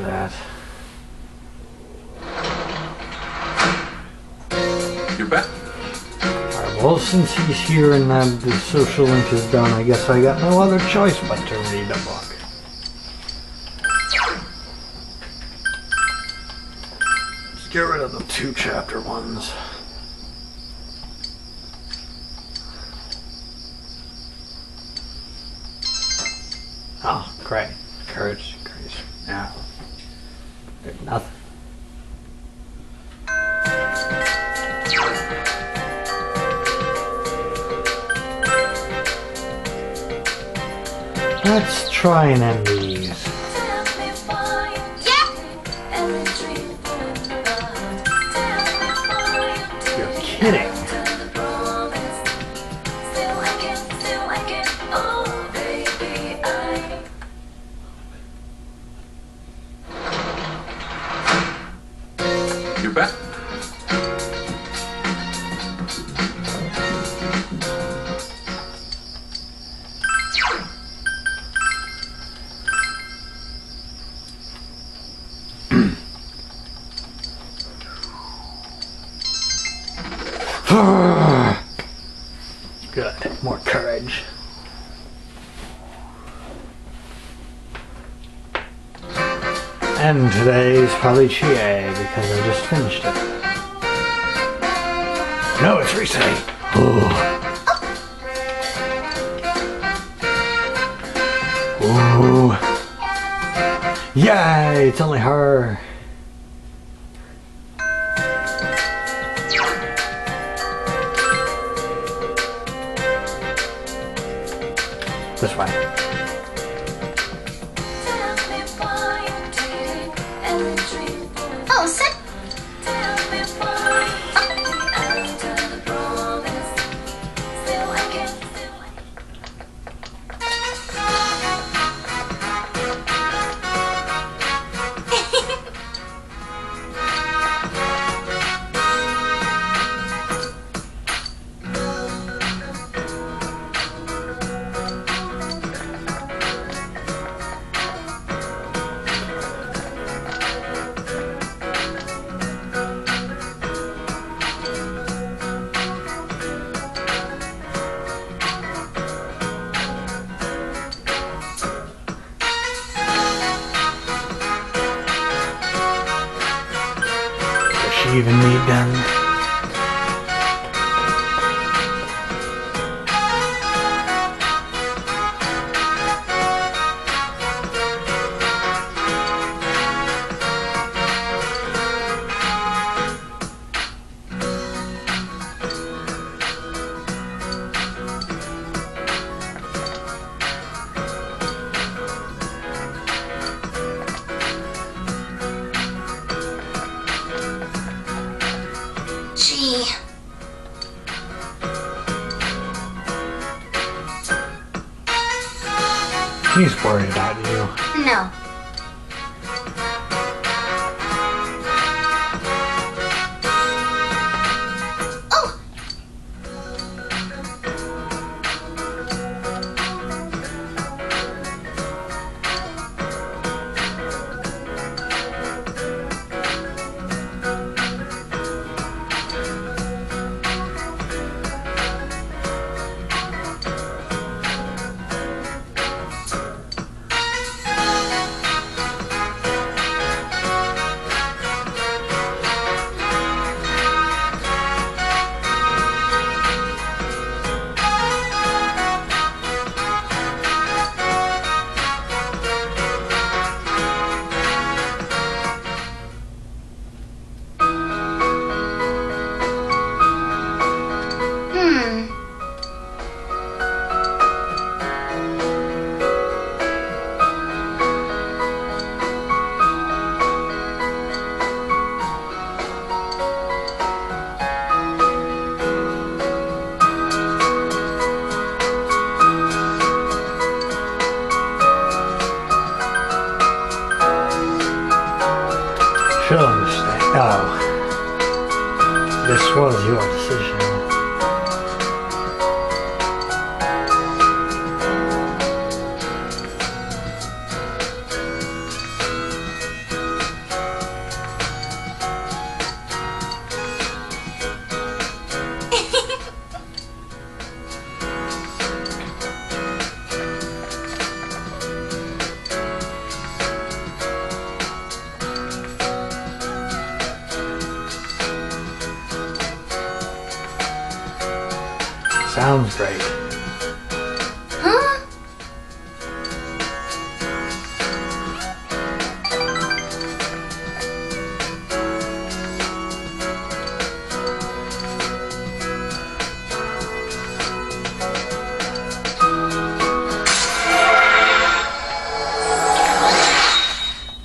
for that. You bet. Alright, well, since he's here and the social link is done, I guess I got no other choice but to read the book. Let's get rid of the 2 chapter ones. Oh, great. Courage, grace. Yeah. There's nothing. Let's try and end these. You're kidding. You bet. Good. More courage. And today's probably Chie because I just finished it. No, it's Risei. Ooh. Yay! It's only her. This way. Oh, sick. Even need done. Gee. He's worried about you. No. Oh! She'll understand. Oh. This was your decision. sounds great. Huh?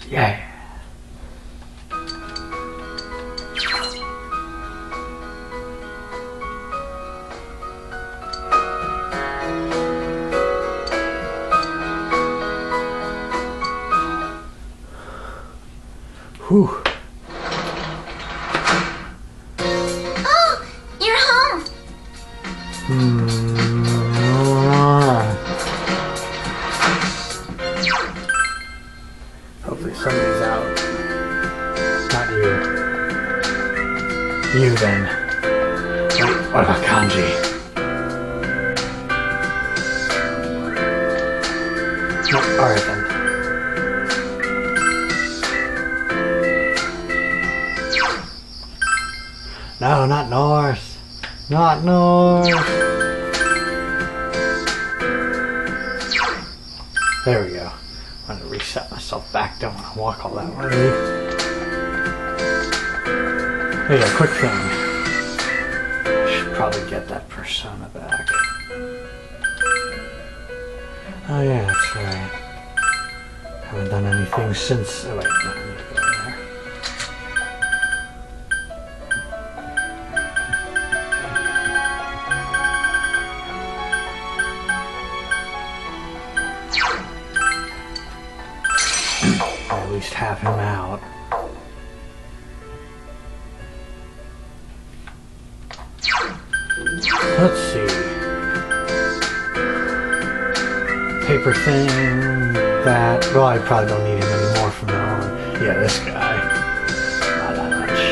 Yeah. Whew. Oh, you're home. Hopefully somebody's out. Not you. You then. Wait, what about Kanji? No, alright then. No, not north. Not north. There we go. I'm gonna reset myself back. Don't want to walk all that way. Hey, a quick thing. Should probably get that persona back. Oh yeah, that's right. Haven't done anything since. Oh wait, no, I need to go in there. I'll at least have him out. Let's see. Paper thing, that. Well, I probably don't need him anymore from now on. Yeah, this guy. Not that much.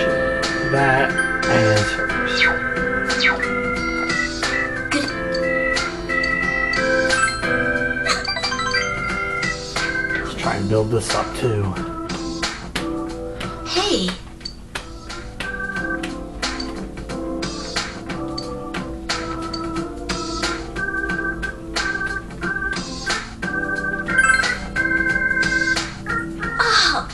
That and servers. Let's try and build this up too. Hey. Oh.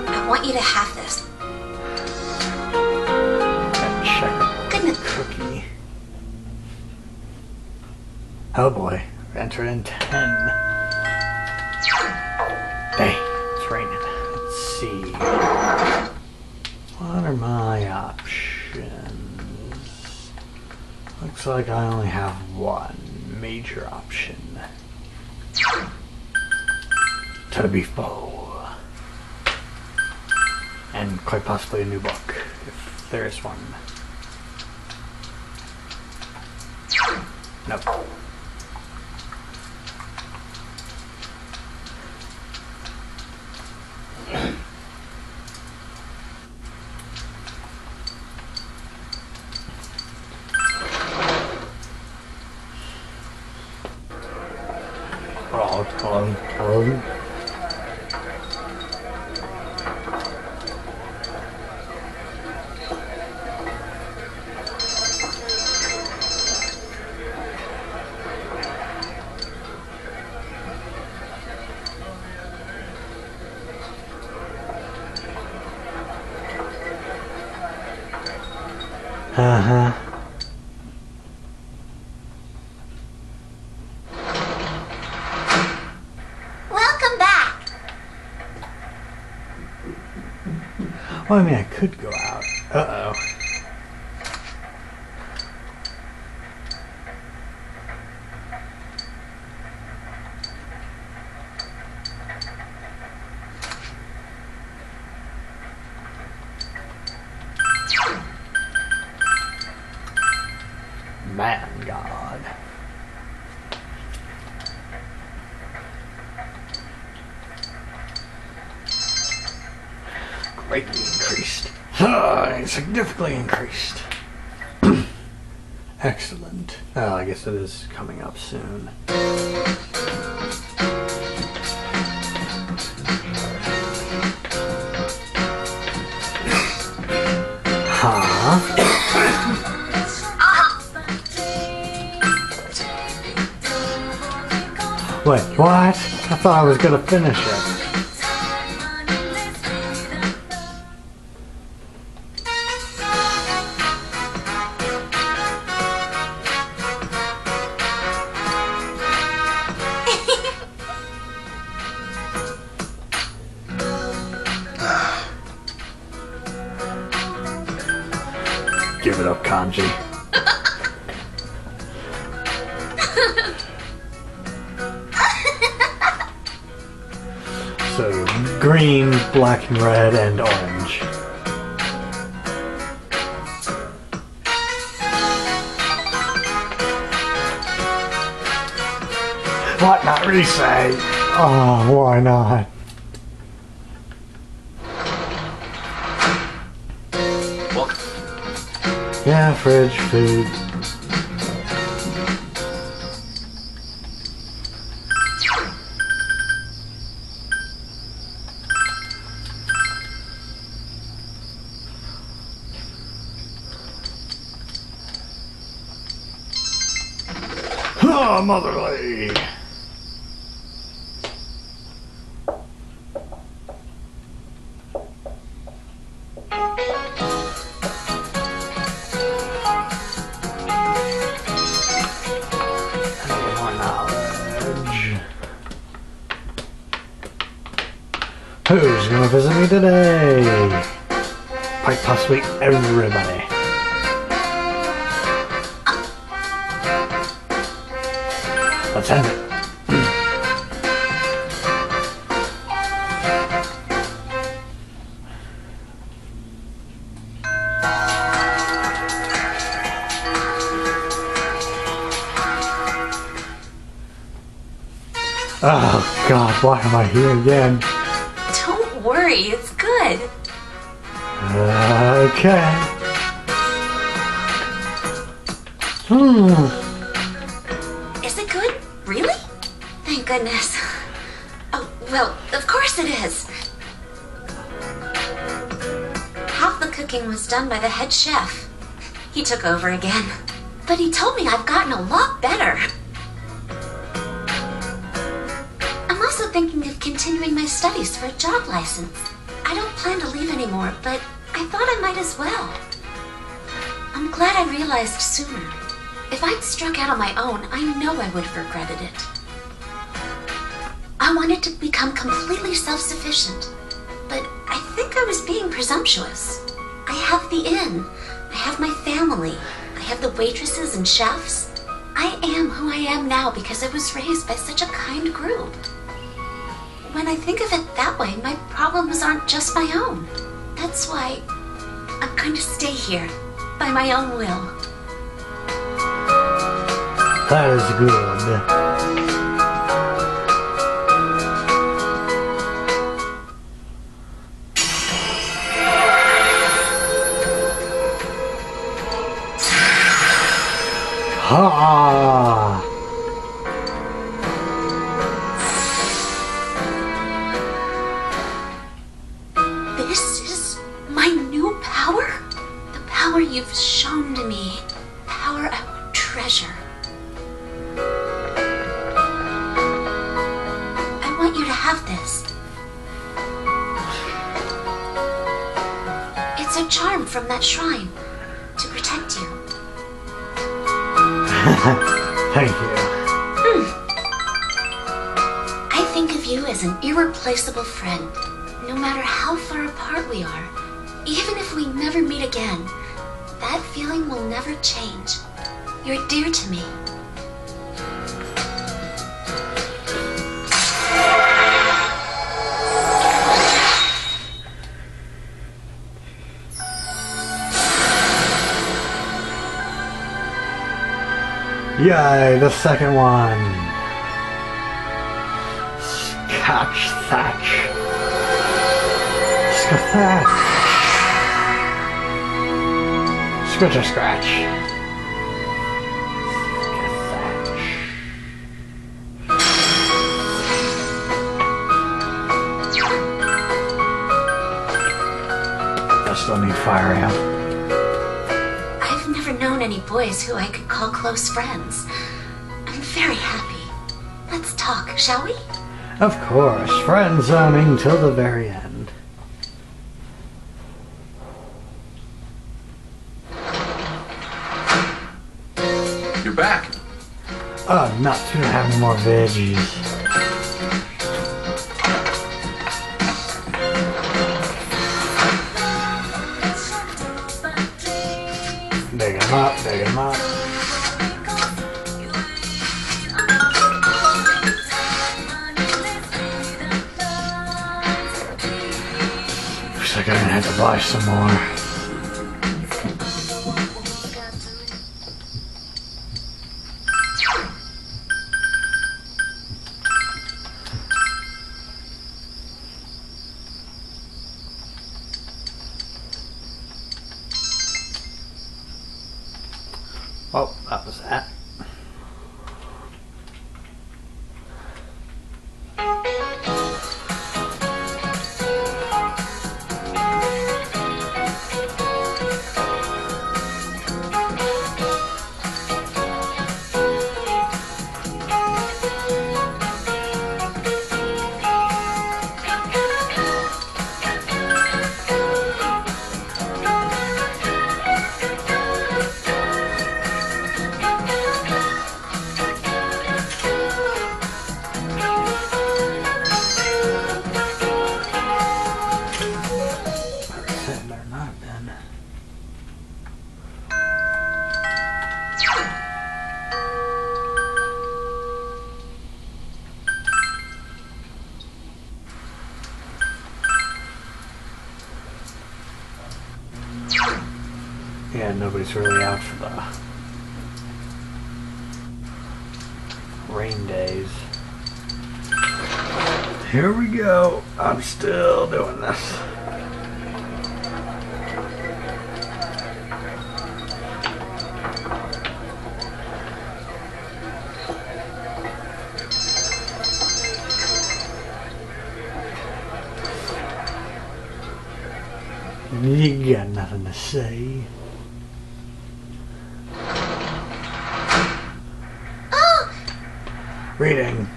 I want you to have this. That checkerboard Goodness. cookie. Oh boy, enter in 10. Hey, it's raining. Let's see. What are my options? Looks like I only have one major option. To the beef bowl. And quite possibly a new book, if there is one. Nope. Hello. Uh-huh. Welcome back. Well, I mean, I could go out. Uh-oh. Man God. Greatly increased. Significantly increased. Excellent. Oh, I guess it is coming up soon. Huh? Wait, what? I thought I was gonna finish it. Give it up, Kanji. So, green, black and red, and orange. What? Not reset? Oh, why not? Yeah, fridge, food. Oh, motherly! Who's gonna visit me today? Quite possibly everybody. Let's end it. Oh God, why am I here again? Don't worry, it's good. Okay. Is it good? Really? Thank goodness. Oh, well, of course it is. Half the cooking was done by the head chef. He took over again. But he told me I've gotten a lot better. I'm also thinking of continuing my studies for a job license. I don't plan to leave anymore, but I thought I might as well. I'm glad I realized sooner. If I'd struck out on my own, I know I would have regretted it. I wanted to become completely self-sufficient, but I think I was being presumptuous. I have the inn, I have my family, I have the waitresses and chefs. I am who I am now because I was raised by such a kind group. When I think of it that way, my problems aren't just my own. That's why I'm going to stay here, by my own will. That is good. Ha! This is my new power? The power you've shown to me. Power I would treasure. I want you to have this. It's a charm from that shrine to protect you. Thank you. I think of you as an irreplaceable friend, no matter how far apart we are. Even if we never meet again, that feeling will never change. You're dear to me. Yay, the second one. Scotch thatch. Scotch thatch. Scratch or scratch. still need fire ale. I've never known any boys who I could call close friends. I'm very happy. Let's talk, shall we? Of course, friend zoning till the very end. You're back. Not to have any more veggies. Dig 'em up, dig 'em up. Looks like I'm gonna have to buy some more. Oh, that was that. Yeah, nobody's really out for the rain days. Here we go. I'm still doing this. You got nothing to say. Reading.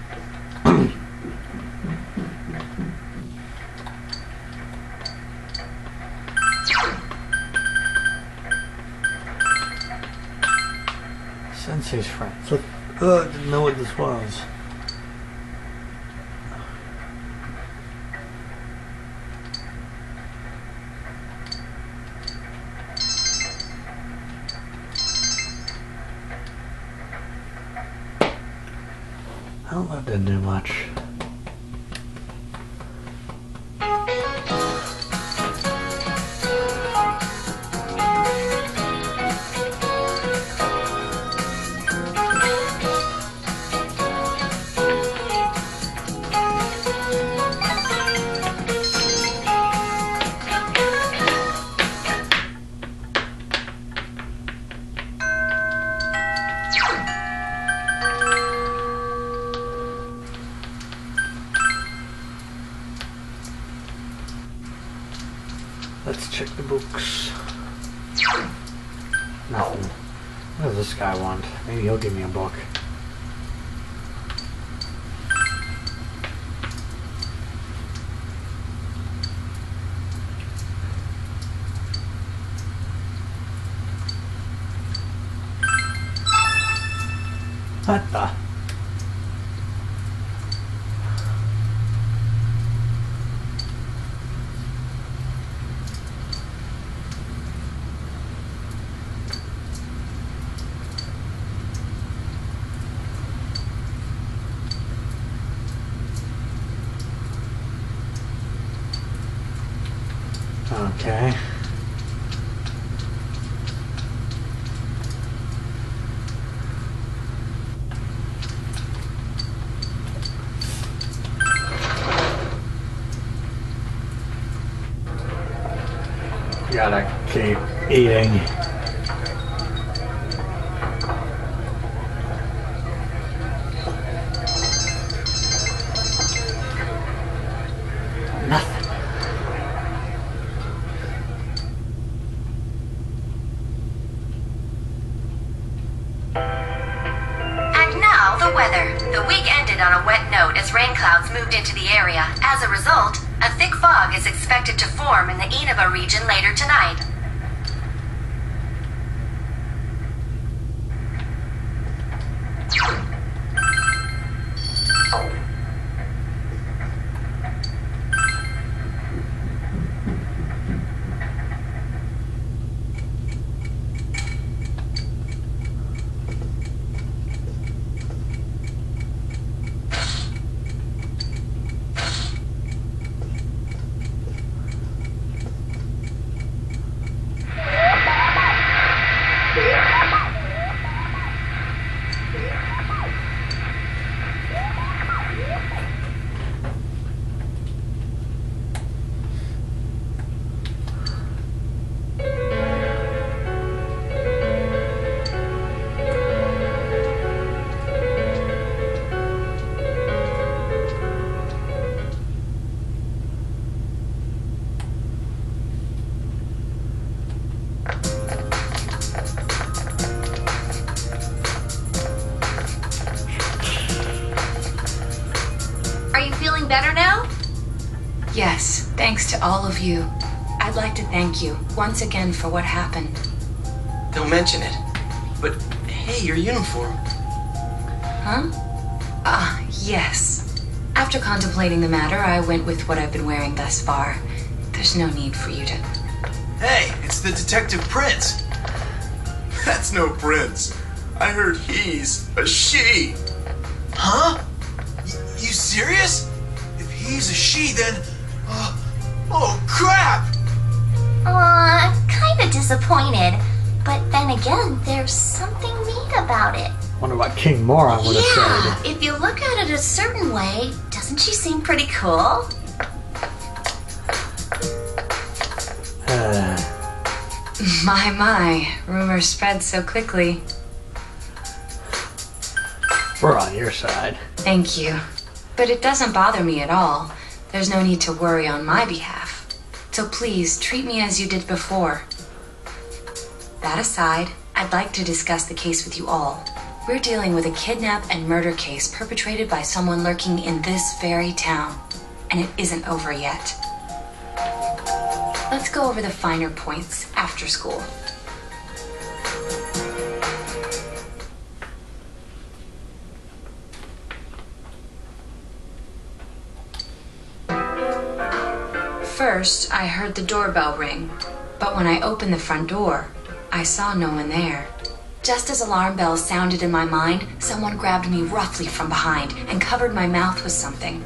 Sensei's friends. Look, I didn't know what this was. Well, that didn't do much. Let's check the books. Nothing. What does this guy want? Maybe he'll give me a book. What the? Okay. Gotta keep eating. Nothing. moved into the area. As a result, a thick fog is expected to form in the Inaba region later tonight. Better now? Yes, thanks to all of you. I'd like to thank you once again for what happened. Don't mention it. But hey, your uniform. Huh? Yes. After contemplating the matter, I went with what I've been wearing thus far. There's no need for you to... Hey, it's the Detective Prince. That's no prince. I heard he's a she. Huh? You serious? If he's a she, then... oh, crap! Kinda disappointed. But then again, there's something neat about it. Wonder what King Moron would have said. If you look at it a certain way, doesn't she seem pretty cool? My, rumors spread so quickly. We're on your side. Thank you. But it doesn't bother me at all. There's no need to worry on my behalf. So please, treat me as you did before. That aside, I'd like to discuss the case with you all. We're dealing with a kidnap and murder case perpetrated by someone lurking in this very town. And it isn't over yet. Let's go over the finer points after school. First, I heard the doorbell ring, but when I opened the front door, I saw no one there. Just as alarm bells sounded in my mind, someone grabbed me roughly from behind and covered my mouth with something.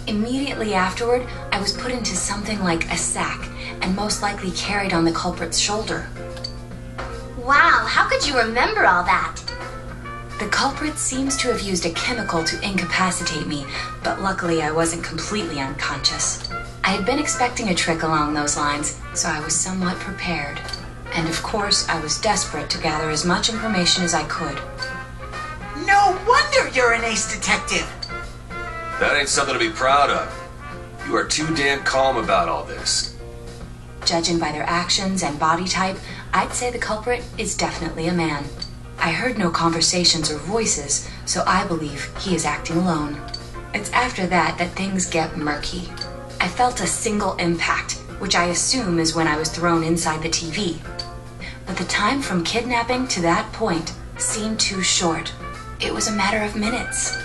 Immediately afterward, I was put into something like a sack and most likely carried on the culprit's shoulder. Wow, how could you remember all that? The culprit seems to have used a chemical to incapacitate me, but luckily I wasn't completely unconscious. I had been expecting a trick along those lines, so I was somewhat prepared. And of course, I was desperate to gather as much information as I could. No wonder you're an ace detective! That ain't something to be proud of. You are too damn calm about all this. Judging by their actions and body type, I'd say the culprit is definitely a man. I heard no conversations or voices, so I believe he is acting alone. It's after that that things get murky. I felt a single impact, which I assume is when I was thrown inside the TV. But the time from kidnapping to that point seemed too short. It was a matter of minutes.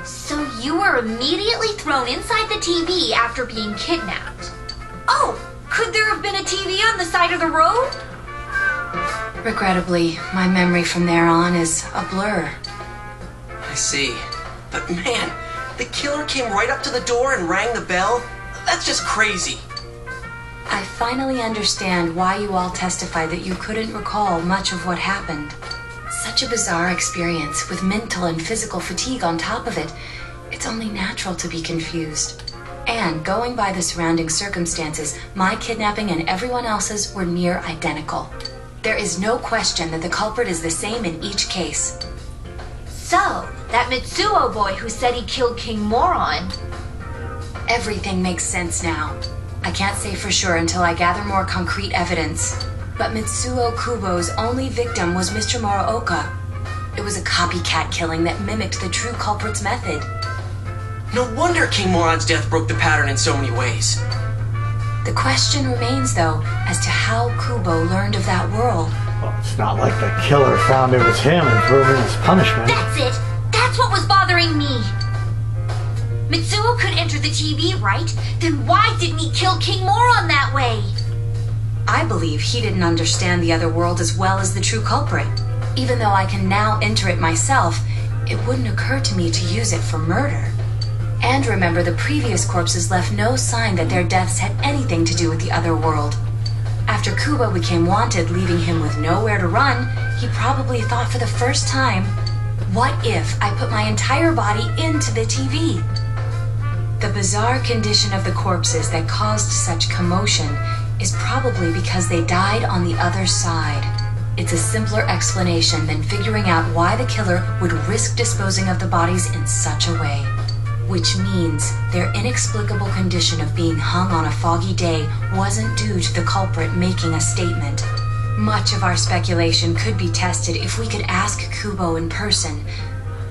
So you were immediately thrown inside the TV after being kidnapped? Oh, could there have been a TV on the side of the road? Regrettably, my memory from there on is a blur. I see. But man, the killer came right up to the door and rang the bell? That's just crazy. I finally understand why you all testified that you couldn't recall much of what happened. Such a bizarre experience with mental and physical fatigue on top of it. It's only natural to be confused. And going by the surrounding circumstances, my kidnapping and everyone else's were near identical. There is no question that the culprit is the same in each case. So, that Mitsuo boy who said he killed King Moron. Everything makes sense now. I can't say for sure until I gather more concrete evidence. But Mitsuo Kubo's only victim was Mr. Morooka. It was a copycat killing that mimicked the true culprit's method. No wonder King Moran's death broke the pattern in so many ways. The question remains, though, as to how Kubo learned of that world. Well, it's not like the killer found it was him and threw him in as punishment. That's it! That's what was bothering me! Mitsuo could enter the TV, right? Then why didn't he kill King Moron that way? I believe he didn't understand the other world as well as the true culprit. Even though I can now enter it myself, it wouldn't occur to me to use it for murder. And remember, the previous corpses left no sign that their deaths had anything to do with the other world. After Kubo became wanted, leaving him with nowhere to run, he probably thought for the first time, what if I put my entire body into the TV? The bizarre condition of the corpses that caused such commotion is probably because they died on the other side. It's a simpler explanation than figuring out why the killer would risk disposing of the bodies in such a way. Which means their inexplicable condition of being hung on a foggy day wasn't due to the culprit making a statement. Much of our speculation could be tested if we could ask Kubo in person.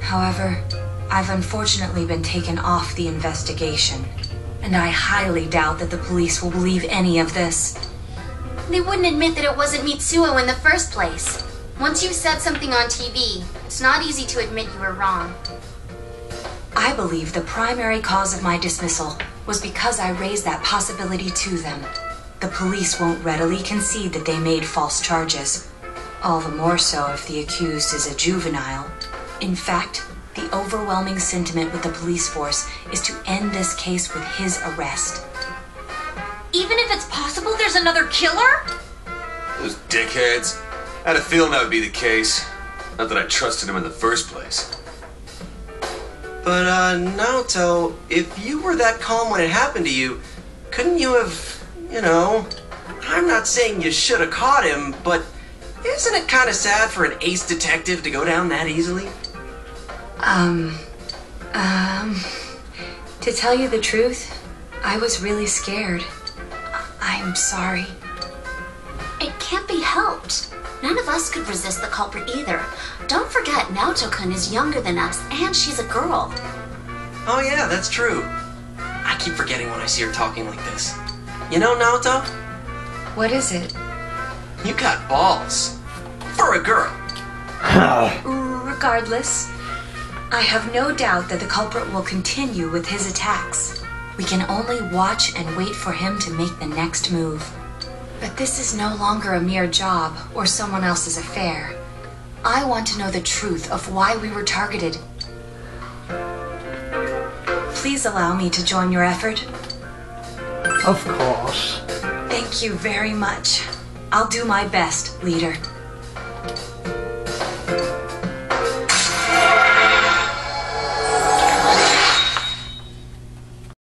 However, I've unfortunately been taken off the investigation, and I highly doubt that the police will believe any of this. They wouldn't admit that it wasn't Mitsuo in the first place. Once you said something on TV, it's not easy to admit you were wrong. I believe the primary cause of my dismissal was because I raised that possibility to them. The police won't readily concede that they made false charges. All the more so if the accused is a juvenile. In fact, the overwhelming sentiment with the police force is to end this case with his arrest. Even if it's possible there's another killer? Those dickheads. I had a feeling that would be the case. Not that I trusted him in the first place. But, Naoto, if you were that calm when it happened to you, couldn't you have, I'm not saying you should have caught him, but isn't it kind of sad for an ace detective to go down that easily? To tell you the truth, I was really scared. I'm sorry. It can't be helped. None of us could resist the culprit either. Don't forget, Naoto-kun is younger than us, and she's a girl. Oh yeah, that's true. I keep forgetting when I see her talking like this. You know, Naoto? What is it? You got balls. For a girl. Regardless, I have no doubt that the culprit will continue with his attacks. We can only watch and wait for him to make the next move. But this is no longer a mere job or someone else's affair. I want to know the truth of why we were targeted. Please allow me to join your effort. Of course. Thank you very much. I'll do my best, leader.